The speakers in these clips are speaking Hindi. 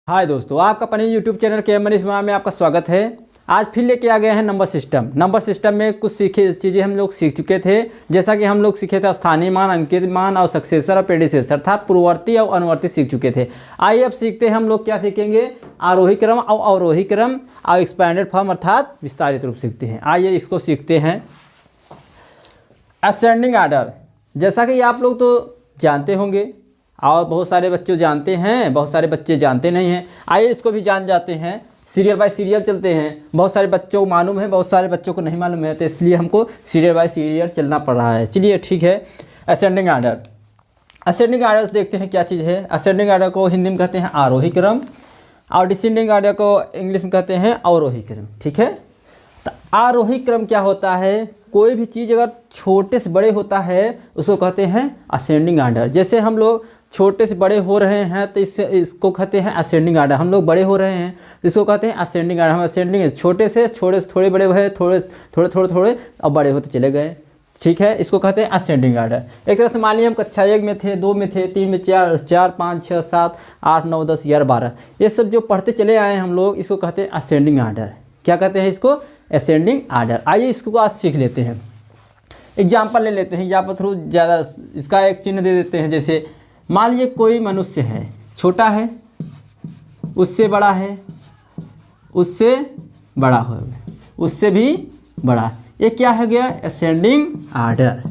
हाय दोस्तों, आपका अपने यूट्यूब चैनल के मनीष वर्मा में आपका स्वागत है। आज फिर लेके आ गए हैं नंबर सिस्टम में कुछ चीज़ें हम लोग सीख चुके थे। जैसा कि हम लोग सीखे थे स्थानीय मान, अंकित मान और सक्सेसर और प्रेडिसेसर अर्थात पूर्ववर्ती और अनुवर्ती सीख चुके थे। आइए अब सीखते हैं हम लोग क्या सीखेंगे, आरोही क्रम और अवरोही क्रम और एक्सपैंडेड फॉर्म अर्थात विस्तारित रूप सीखते हैं। आइए इसको सीखते हैं। असेंडिंग आर्डर, जैसा कि आप लोग तो जानते होंगे और बहुत सारे बच्चे जानते हैं, बहुत सारे बच्चे जानते नहीं हैं। आइए इसको भी जान जाते हैं। सीरियल बाय सीरियल चलते हैं। बहुत सारे बच्चों को मालूम है, बहुत सारे बच्चों को नहीं मालूम है, तो इसलिए हमको सीरियल बाय सीरियल चलना पड़ रहा है। चलिए ठीक है। असेंडिंग आर्डर, असेंडिंग आर्डर देखते हैं क्या चीज़ है। असेंडिंग आर्डर को हिंदी में कहते हैं आरोही क्रम और डिसेंडिंग आर्डर को इंग्लिश में कहते हैं अवरोही क्रम। ठीक है। तो आरोही क्रम क्या होता है, कोई भी चीज़ अगर छोटे से बड़े होता है उसको कहते हैं असेंडिंग आर्डर। जैसे हम लोग छोटे से बड़े हो रहे हैं तो इसको कहते हैं असेंडिंग आर्डर। हम लोग बड़े हो रहे हैं तो इसको कहते हैं असेंडिंग आर्डर। हम असेंडिंग छोटे से थोड़े बड़े हुए, थोड़े अब बड़े होते चले गए। ठीक है, इसको कहते हैं असेंडिंग आर्डर। एक तरह से मान लीजिए हम कक्षा 1 में थे, 2 में थे, 3 में, 4, 5, 6, 7, 8, 9, 10, 11, 12, ये सब जो पढ़ते चले आए हैं हम लोग, इसको कहते हैं असेंडिंग आर्डर। क्या कहते हैं इसको? Ascending order. आइए इसको आज सीख लेते हैं। एग्जाम्पल ले लेते हैं, एग्जाम्पल थ्रू ज़्यादा इसका एक चिन्ह दे देते हैं। जैसे मान लीजिए कोई मनुष्य है, छोटा है, उससे बड़ा है, उससे बड़ा है, उससे भी बड़ा। ये क्या हो गया? Ascending order.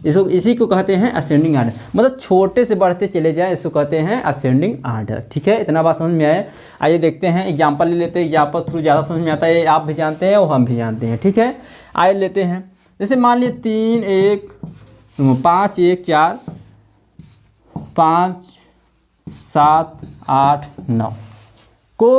इसको इसी को कहते हैं असेंडिंग आर्डर। मतलब छोटे से बढ़ते चले जाए, इसको कहते हैं असेंडिंग आर्डर। ठीक है, इतना बात समझ में आया। आइए देखते हैं, एग्जाम्पल ले लेते हैं। एग्जाम्पल थ्रू ज़्यादा समझ में आता है, आप भी जानते हैं और हम भी जानते हैं। ठीक है, आइए लेते हैं। जैसे मान लीजिए 3, 1, 5, 1, 4, 5, 7, 8, 9 को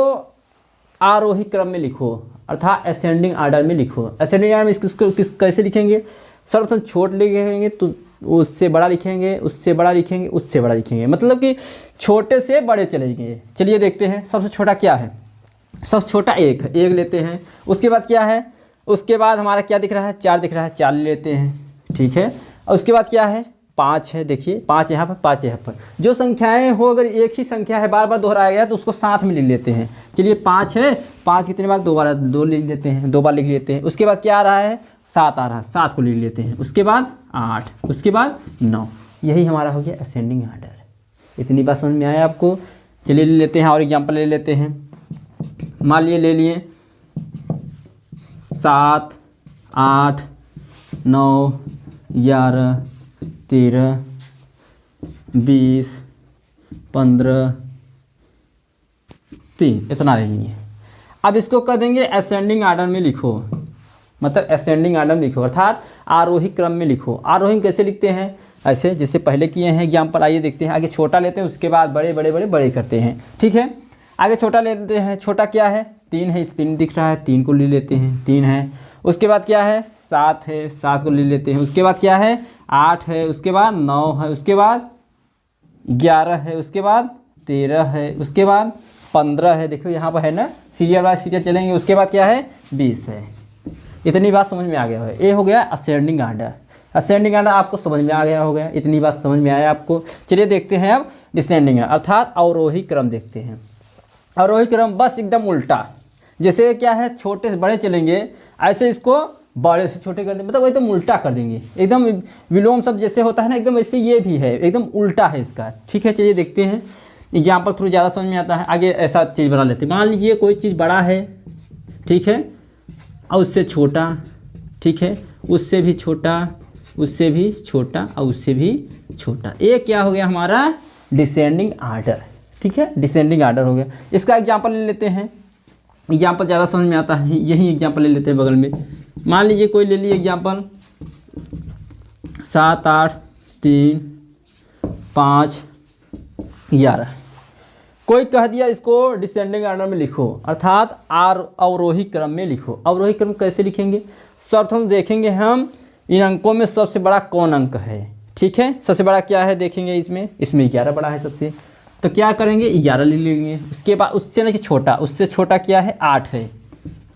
आरोही क्रम में लिखो अर्थात असेंडिंग आर्डर में लिखो। असेंडिंग आर्डर में इसको कैसे लिखेंगे? सर्वप्रथम छोट लिखेंगे तो उससे बड़ा लिखेंगे, उससे बड़ा लिखेंगे, उससे बड़ा लिखेंगे, मतलब कि छोटे से बड़े चलेंगे। चलिए देखते हैं, सबसे छोटा क्या है? सबसे छोटा 1 लेते हैं। उसके बाद क्या है? उसके बाद हमारा क्या दिख रहा है? 4 दिख रहा है, 4 ले लेते हैं। ठीक है, और उसके बाद क्या है? 5 है। देखिए 5 यहाँ पर, 5 यहाँ पर। जो संख्याएं हो, अगर एक ही संख्या है बार बार दोहराया गया तो उसको साथ में लिख लेते हैं। चलिए 5 है, 5 कितने बार? 2 बार, 2 लिख लेते हैं, 2 बार लिख लेते हैं। उसके बाद क्या आ रहा है? 7 आ रहा है, 7 को लिख लेते हैं। उसके बाद 8, उसके बाद 9। यही हमारा हो गया असेंडिंग आर्डर। इतनी बात समझ में आया आपको? चलिए ले लेते हैं और एग्जाम्पल ले लेते हैं। मान लिए ले लिए 7, 8, 9, 11, 13, 20, 15, 3, इतना ले लिए। अब इसको कर देंगे असेंडिंग आर्डर में लिखो, मतलब असेंडिंग आर्डर में लिखो अर्थात आरोही क्रम में लिखो। आरोही में कैसे लिखते हैं? ऐसे जैसे पहले किए हैं एग्जाम्पल। आइए देखते हैं। आगे छोटा लेते हैं, उसके बाद बड़े बड़े बड़े बड़े करते हैं। ठीक है, आगे छोटा ले लेते हैं। छोटा क्या है? 3 है, 3 दिख रहा है, 3 को ले लेते हैं, 3 है। उसके बाद क्या है? 7 है, 7 को ले लेते हैं। उसके बाद क्या है? 8 है, उसके बाद 9 है, उसके बाद 11 है, उसके बाद 13 है, उसके बाद 15 है। देखो यहाँ पर है ना, सीरियल बाय सीरियल चलेंगे। उसके बाद क्या है? 20 है। इतनी बात समझ में आ गया है। ये हो गया असेंडिंग आर्डर। असेंडिंग आर्डर आपको समझ में आ गया हो गया। इतनी बात समझ में आया आपको। चलिए देखते हैं अब डिसेंडिंग अर्थात अवरोही क्रम देखते हैं। अवरोही क्रम बस एकदम उल्टा। जैसे क्या है, छोटे से बड़े चलेंगे, ऐसे इसको बड़े से छोटे कर देंगे, मतलब एकदम उल्टा कर देंगे। एकदम विलोम शब्द जैसे होता है ना, एकदम वैसे ये भी है, एकदम उल्टा है इसका। ठीक है, चलिए देखते हैं। एग्जाम्पल थ्रू ज़्यादा समझ में आता है। आगे ऐसा चीज़ बना लेते हैं। मान लीजिए कोई चीज़ बड़ा है, ठीक है, और उससे छोटा, ठीक है, उससे भी छोटा, उससे भी छोटा और उससे भी छोटा। ये क्या हो गया हमारा? Descending order. ठीक है, डिसेंडिंग आर्डर हो गया। इसका एग्जाम्पल ले लेते हैं। एग्जाम्पल ज़्यादा समझ में आता है, यही एग्जाम्पल ले लेते हैं बगल में। मान लीजिए कोई ले लीजिए एग्जाम्पल 7, 8, 3, 5, 11। कोई कह दिया इसको डिसेंडिंग आर्डर में लिखो अर्थात अवरोही क्रम में लिखो। अवरोही क्रम कैसे लिखेंगे? सर्वप्रथम देखेंगे हम इन अंकों में सबसे बड़ा कौन अंक है। ठीक है, सबसे बड़ा क्या है देखेंगे। इसमें 11 बड़ा है सबसे, तो क्या करेंगे? 11 ले लेंगे। उसके बाद उससे ना कि छोटा, उससे छोटा क्या है? 8 है,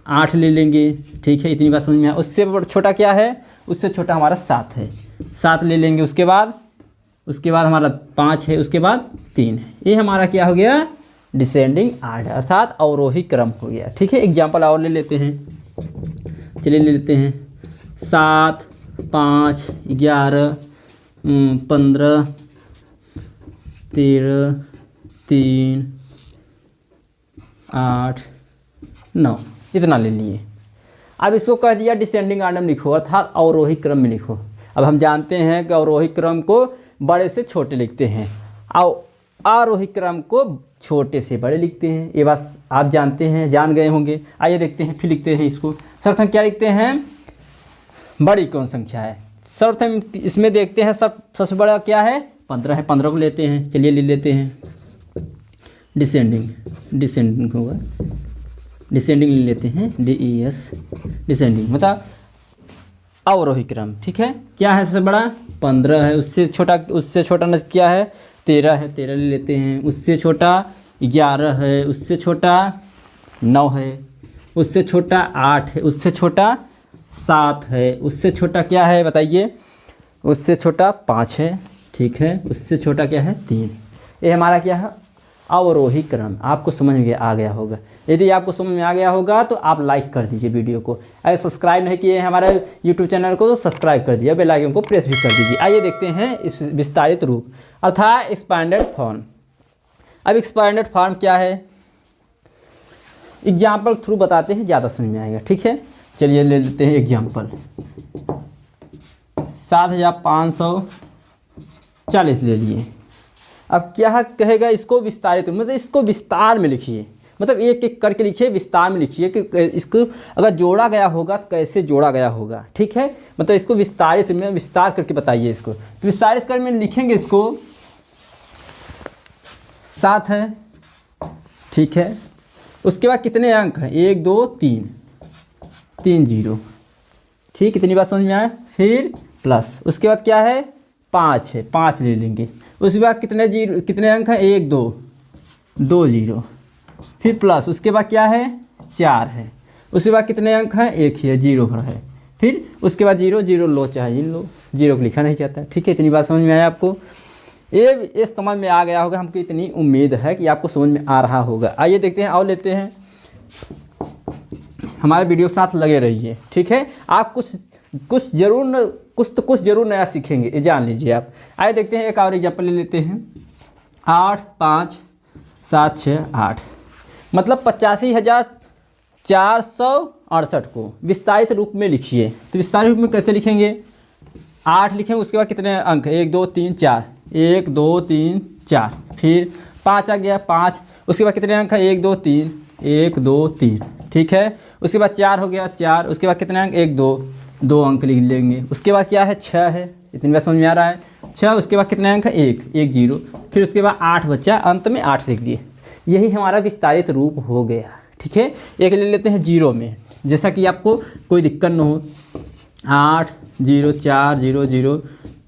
8 ले लेंगे। ठीक है, इतनी बात समझ में आया। उससे छोटा क्या है? उससे छोटा हमारा 7 है, 7 ले लेंगे। उसके बाद हमारा 5 है, उसके बाद 3 है। ये हमारा क्या हो गया? डिसेंडिंग आर्डर अर्थात अवरोही क्रम हो गया। ठीक है, एग्जाम्पल और ले लेते हैं, चलिए ले लेते हैं। 7, 5, 11, 15, 13, 3, 8, 9 इतना ले लिए। अब इसको कह दिया डिसेंडिंग आर्डर में लिखो अर्थात अवरोही क्रम में लिखो। अब हम जानते हैं कि अवरोही क्रम को बड़े से छोटे लिखते हैं और आरोही क्रम को छोटे से बड़े लिखते हैं। ये बात आप जानते हैं, जान गए होंगे। आइए देखते हैं, फिर लिखते हैं इसको। सर्वप्रथम क्या लिखते हैं, बड़ी कौन संख्या है। सर्वप्रथम इसमें देखते हैं सबसे बड़ा क्या है, 15 है। 15 को लेते हैं, चलिए ले लेते हैं। डिसेंडिंग होगा, डिसेंडिंग ले लेते हैं, DES डिसेंडिंग मतलब अवरोही क्रम। ठीक है, क्या है सबसे बड़ा 15 है, उससे छोटा न क्या है 13 है, 13 ले लेते हैं। उससे छोटा 11 है, उससे छोटा 9 है, उससे छोटा 8 है, उससे छोटा 7 है, उससे छोटा क्या है बताइए, उससे छोटा 5 है। ठीक है, उससे छोटा क्या है 3। ये हमारा क्या है अवरोही क्रम। आपको समझ में आ गया होगा। यदि आपको समझ में आ गया होगा तो आप लाइक कर दीजिए वीडियो को। अगर सब्सक्राइब नहीं किए हमारे यूट्यूब चैनल को तो सब्सक्राइब कर दीजिए, बेल आइकन को प्रेस भी कर दीजिए। आइए देखते हैं इस विस्तारित रूप अर्थात एक्सपैंडेड फॉर्म। अब एक्सपैंडेड फॉर्म क्या है, एग्जाम्पल थ्रू बताते हैं, ज़्यादा समझ में आएगा। ठीक है, चलिए ले लेते हैं एग्जाम्पल। 7540 ले लिए। अब क्या कहेगा, इसको विस्तारित मतलब इसको विस्तार में लिखिए, मतलब एक एक करके लिखिए, विस्तार में लिखिए कि इसको अगर जोड़ा गया होगा तो कैसे जोड़ा गया होगा। ठीक है, मतलब इसको विस्तारित में विस्तार करके बताइए इसको। तो विस्तारित कर में लिखेंगे इसको 7 है। ठीक है, उसके बाद कितने अंक हैं, 1 2 3 3 0। ठीक, इतनी बात समझ में आया। फिर प्लस, उसके बाद क्या है 5 है, 5 ले लेंगे। उसके बाद कितने अंक हैं, 1 2 2 0। फिर प्लस, उसके बाद क्या है 4 है। उसके बाद कितने अंक हैं, 1 ही है, 0 पर है। फिर उसके बाद 0 0 लो चाहे लो, 0 को लिखा नहीं जाता। ठीक है, इतनी बात समझ में आया आपको। ये समझ में आ गया होगा, हमको इतनी उम्मीद है कि आपको समझ में आ रहा होगा। आइए देखते हैं और लेते हैं, हमारे वीडियो के साथ लगे रहिए। ठीक है, आप कुछ जरूर नया सीखेंगे, ये जान लीजिए आप। आइए देखते हैं, एक और एग्जाम्पल ले लेते हैं। 8 5 7 6 8 मतलब 85,468 को विस्तारित रूप में लिखिए। तो विस्तारित रूप में कैसे लिखेंगे, 8 लिखेंगे, उसके बाद कितने अंक, 1 2 3 4, 1 2 3 4। फिर 5 आ गया, 5। उसके बाद कितने अंक हैं, 1 2 3 1 2 3। ठीक है, उसके बाद 4 हो गया, 4। उसके बाद कितने अंक, 1 2 अंक लिख लेंगे। उसके बाद क्या है 6 है, इतनी बात समझ में आ रहा है 6। उसके बाद कितने अंक है, 1 0। फिर उसके बाद 8 बच्चा, अंत में 8 लिख दिए। यही हमारा विस्तारित रूप हो गया। ठीक है, एक ले लेते हैं 0 में, जैसा कि आपको कोई दिक्कत न हो। 8 0 4 0 0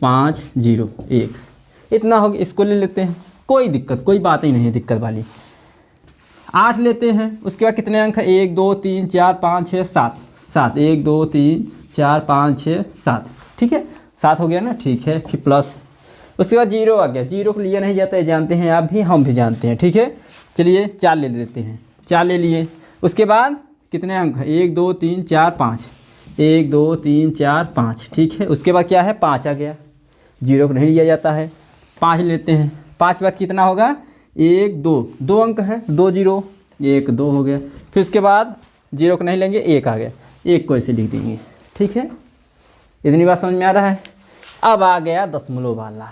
5 0 1 इतना हो गया। इसको ले लेते हैं, कोई दिक्कत, कोई बात ही नहीं है दिक्कत वाली। 8 लेते हैं, उसके बाद कितने अंक है, 1 2 3 4 5 6 7 7 1 2 3 4 5 6 7। ठीक है, 7 हो गया ना। ठीक है, फिर प्लस, उसके बाद 0 आ गया। 0 को लिया नहीं जाता है, जानते हैं आप भी, हम भी जानते हैं। ठीक है, चलिए 4 ले लेते हैं, 4 ले लिए। उसके बाद कितने अंक है, 1 2 3 4 5 1 2 3 4 5। ठीक है, उसके बाद क्या है 5 आ गया, 0 को नहीं लिया जाता है। 5 लेते हैं, 5 के बाद कितना होगा, 1 2 अंक है, 2 0 1 2 हो गया। फिर उसके बाद 0 को नहीं लेंगे, 1 आ गया, 1 को ऐसे लिख देंगे। ठीक है, इतनी बात समझ में आ रहा है। अब आ गया दशमलव वाला।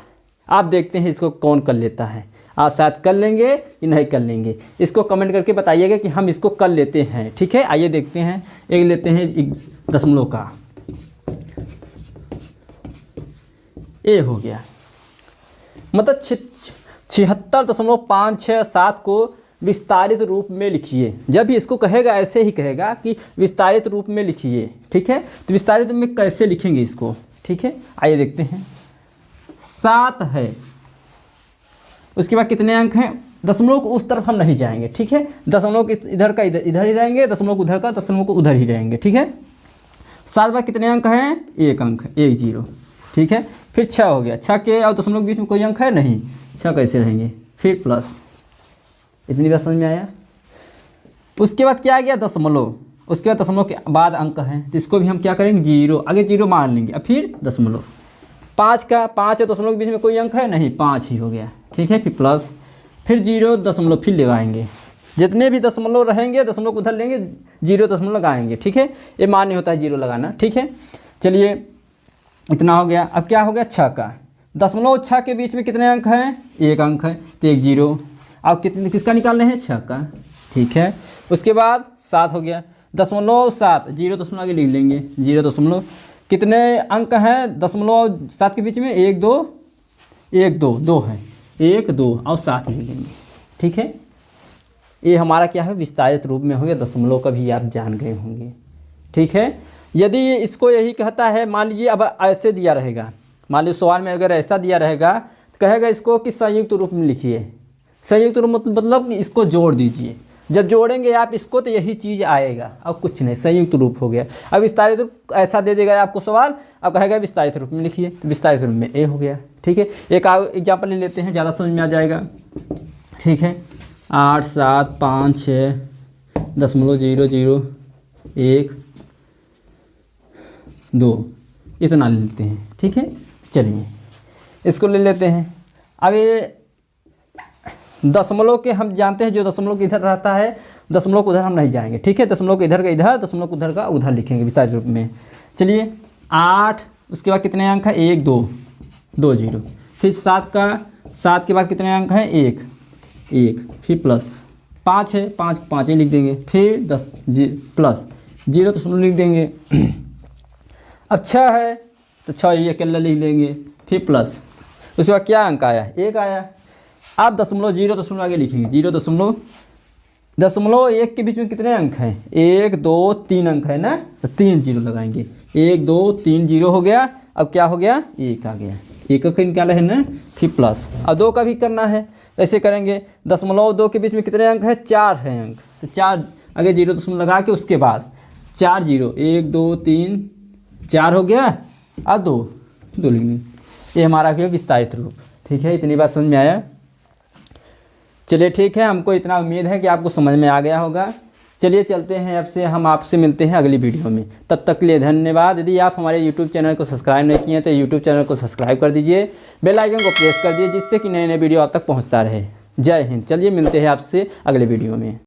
आप देखते हैं इसको कौन कर लेता है। आप शायद कर लेंगे कि नहीं कर लेंगे, इसको कमेंट करके बताइएगा कि हम इसको कर लेते हैं। ठीक है, आइए देखते हैं, एक लेते हैं दशमलव का। ये हो गया, मतलब 76.567 को विस्तारित रूप में लिखिए। जब भी इसको कहेगा ऐसे ही कहेगा कि विस्तारित रूप में लिखिए। ठीक है, तो विस्तारित रूप में कैसे लिखेंगे इसको। ठीक है, आइए देखते हैं। 7 है, उसके बाद कितने अंक हैं, दशमलव को उस तरफ हम नहीं जाएंगे। ठीक है, दशमलव के इधर का इधर ही रहेंगे, दशमलव को उधर का दशमलव को उधर ही रहेंगे। ठीक है, 7 बार कितने अंक हैं, 1 अंक, 1 0। ठीक है, फिर 6 हो गया, 6 के और दशमलव के बीच में कोई अंक है नहीं, 6 कैसे रहेंगे। फिर प्लस, इतनी बात समझ में आया। उसके बाद क्या आ गया, दशमलव। उसके बाद दशमलव के बाद अंक है तो इसको भी हम क्या करेंगे, जीरो, आगे जीरो मान लेंगे, अब फिर दशमलव। 5 का 5 है, दशमलव के बीच में कोई अंक है नहीं, 5 ही हो गया, ठीक है। फिर प्लस, फिर जीरो, दशमलव, फिर लगाएंगे। जितने भी दशमलव रहेंगे दशमलव को उधर लेंगे, जीरो दशमलव लगाएंगे, ठीक है। ये मान्य होता है जीरो लगाना, ठीक है। चलिए इतना हो गया। अब क्या हो गया, 6 का। दशमलव 6 के बीच में कितने अंक हैं, एक अंक है तो एक जीरो। अब कितने किसका निकालने हैं, 6 का, ठीक है। उसके बाद 7 हो गया, दशमलव 7, जीरो दशमलव आगे लिख लेंगे, जीरो दशमलव, कितने अंक हैं दशमलव 7 के बीच में, 1 2 1 2 2 है, 1 2 और 7 लिख लेंगे, ठीक है। ये हमारा क्या है, विस्तारित रूप में हो गया, दशमलव का भी आप जान गए होंगे, ठीक है। यदि इसको यही कहता है, मान लीजिए अब ऐसे दिया रहेगा, मान लीजिए सवाल में अगर ऐसा दिया रहेगा तो कहेगा इसको कि संयुक्त रूप में लिखिए। संयुक्त रूप मतलब इसको जोड़ दीजिए, जब जोड़ेंगे आप इसको तो यही चीज़ आएगा, अब कुछ नहीं, संयुक्त रूप हो गया। अब विस्तारित रूप ऐसा दे देगा आपको सवाल, अब कहेगा विस्तारित रूप में लिखिए, तो विस्तारित रूप में ए हो गया, ठीक है। एक एग्जाम्पल ले लेते हैं, ज़्यादा समझ में आ जाएगा, ठीक है। 8 7 5 6 दशमलव 0 0 1 2 इतना ले लेते हैं, ठीक है। चलिए इसको ले लेते हैं। अब ये दशमलव के हम जानते हैं, जो दशमलव के इधर रहता है दशमलव को उधर हम नहीं जाएंगे, ठीक है। दशमलव के इधर का इधर, दशमलव को उधर का उधर लिखेंगे विस्तारित रूप में। चलिए 8, उसके बाद कितने अंक है, 1 2 2 0। फिर 7 का, 7 के बाद कितने अंक हैं, 1 1, फिर प्लस 5 है, 5 5 ही लिख देंगे, फिर 10 प्लस जीरो दशमलव लिख देंगे। अब 6 है तो 6 ये अकेला लिख देंगे, फिर प्लस, उसके बाद क्या अंक आया, 1 आया। आप दशमलव, जीरो दशमलव आगे लिखेंगे, जीरो दशमलव, दशमलव 1 के बीच में कितने अंक हैं, 1 2 3 अंक है ना, तो 3 जीरो लगाएंगे, 1 2 3 जीरो हो गया। अब क्या हो गया, 1 आ गया, 1 का निकाला है ना, फिर प्लस। अब 2 का भी करना है, ऐसे करेंगे। दशमलव 2 के बीच में कितने अंक है, 4 है अंक, तो 4 आगे जीरो दशमलव लगा के उसके बाद 4 जीरो, 1 2 3 4 हो गया। अब 2 लिखेंगे, ये हमारा क्या विस्तारित रूप, ठीक है। इतनी बात समझ में आया। चलिए ठीक है, हमको इतना उम्मीद है कि आपको समझ में आ गया होगा। चलिए चलते हैं, अब से हम आपसे मिलते हैं अगली वीडियो में, तब तक के लिए धन्यवाद। यदि आप हमारे यूट्यूब चैनल को सब्सक्राइब नहीं किए हैं तो यूट्यूब चैनल को सब्सक्राइब कर दीजिए, बेल आइकन को प्रेस कर दीजिए, जिससे कि नए नए वीडियो आप तक पहुंचता रहे। जय हिंद। चलिए मिलते हैं आपसे अगले वीडियो में।